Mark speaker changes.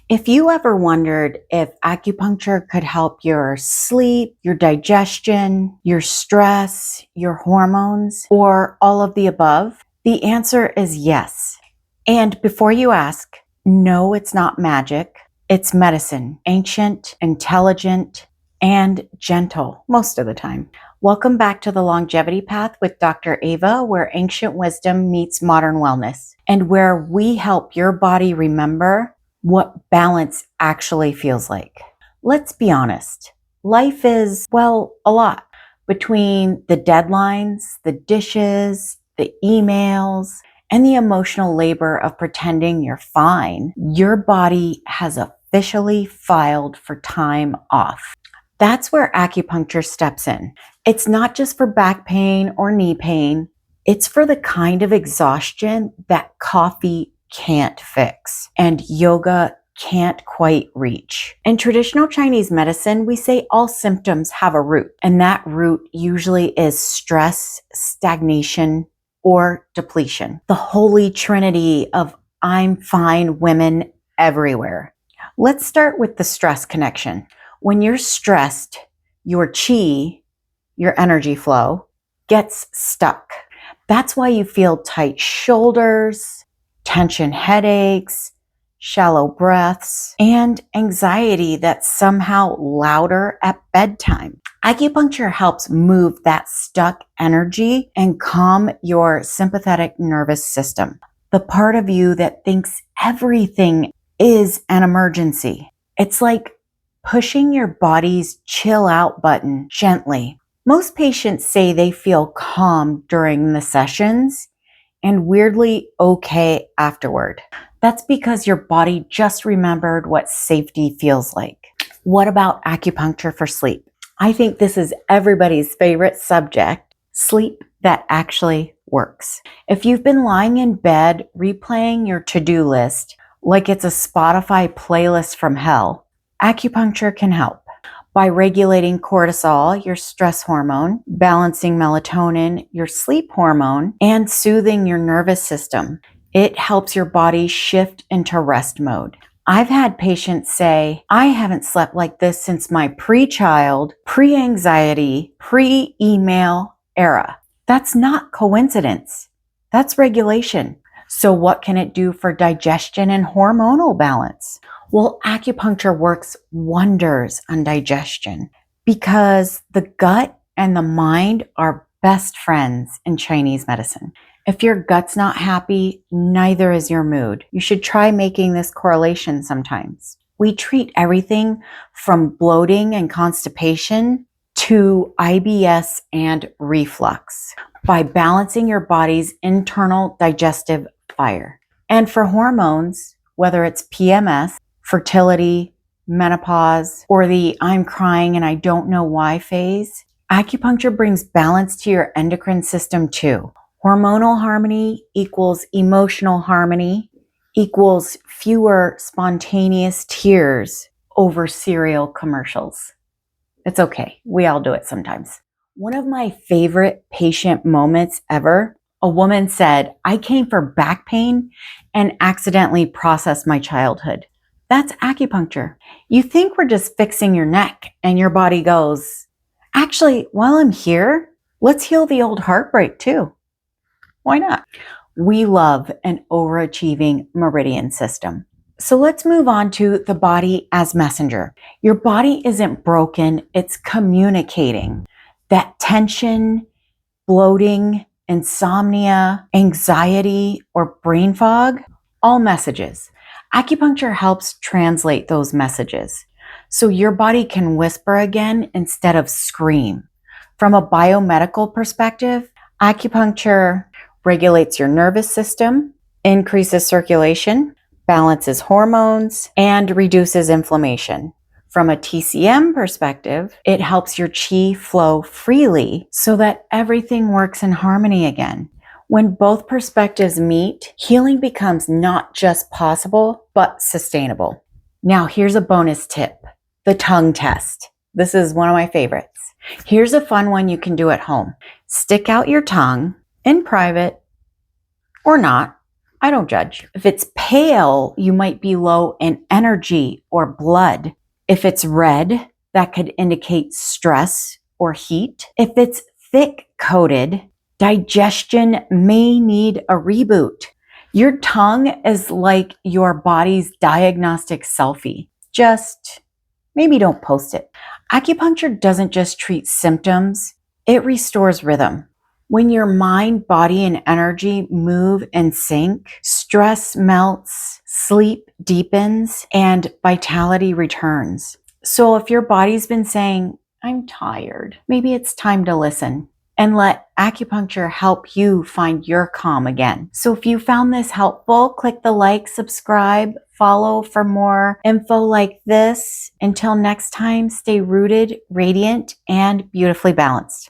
Speaker 1: If you ever wondered if acupuncture could help your sleep, your digestion, your stress, your hormones, or all of the above, the answer is yes. And before you ask, no, it's not magic. It's medicine, ancient, intelligent, and gentle most of the time. Welcome back to the Longevity Path with Dr. Ava, where ancient wisdom meets modern wellness, and where we help your body remember what balance actually feels like. Let's be honest. Life is, well, a lot. Between the deadlines, the dishes, the emails, and the emotional labor of pretending you're fine, your body has officially filed for time off. That's where acupuncture steps in. It's not just for back pain or knee pain. It's for the kind of exhaustion that coffee can't fix and yoga can't quite reach. In traditional Chinese medicine, we say all symptoms have a root, and that root usually is stress, stagnation, or depletion. The holy trinity of I'm fine women everywhere. Let's start with the stress connection. When you're stressed, your qi, your energy flow, gets stuck. That's why you feel tight shoulders, tension headaches, shallow breaths, and anxiety that's somehow louder at bedtime. Acupuncture helps move that stuck energy and calm your sympathetic nervous system, the part of you that thinks everything is an emergency. It's like pushing your body's chill out button gently. Most patients say they feel calm during the sessions and weirdly okay afterward. That's because your body just remembered what safety feels like. What about acupuncture for sleep? I think this is everybody's favorite subject, sleep that actually works. If you've been lying in bed replaying your to-do list like it's a Spotify playlist from hell, acupuncture can help. By regulating cortisol, your stress hormone, balancing melatonin, your sleep hormone, and soothing your nervous system, it helps your body shift into rest mode. I've had patients say, I haven't slept like this since my pre-child, pre-anxiety, pre-email era. That's not coincidence. That's regulation. So what can it do for digestion and hormonal balance? Well, acupuncture works wonders on digestion because the gut and the mind are best friends in Chinese medicine. If your gut's not happy, neither is your mood. You should try making this correlation sometimes. We treat everything from bloating and constipation to IBS and reflux by balancing your body's internal digestive fire. And for hormones, whether it's PMS, fertility, menopause, or the I'm crying and I don't know why phase, acupuncture brings balance to your endocrine system too. Hormonal harmony equals emotional harmony equals fewer spontaneous tears over cereal commercials. It's okay. We all do it sometimes. One of my favorite patient moments ever, a woman said, I came for back pain and accidentally processed my childhood. That's acupuncture. You think we're just fixing your neck and your body goes, actually, while I'm here, let's heal the old heartbreak too. Why not? We love an overachieving meridian system. So let's move on to the body as messenger. Your body isn't broken, it's communicating. That tension, bloating, insomnia, anxiety, or brain fog, all messages. Acupuncture helps translate those messages so your body can whisper again instead of scream. From a biomedical perspective, acupuncture regulates your nervous system, increases circulation, balances hormones, and reduces inflammation. From a TCM perspective, it helps your qi flow freely so that everything works in harmony again. When both perspectives meet, healing becomes not just possible, but sustainable. Now, here's a bonus tip, the tongue test. This is one of my favorites. Here's a fun one you can do at home. Stick out your tongue in private or not. I don't judge. If it's pale, you might be low in energy or blood. If it's red, that could indicate stress or heat. If it's thick coated, digestion may need a reboot. Your tongue is like your body's diagnostic selfie. Just maybe don't post it. Acupuncture doesn't just treat symptoms, it restores rhythm. When your mind, body, and energy move in sync, stress melts, sleep deepens, and vitality returns. So if your body's been saying, I'm tired, maybe it's time to listen and let acupuncture help you find your calm again. So if you found this helpful, click the like, subscribe, follow for more info like this. Until next time, stay rooted, radiant, and beautifully balanced.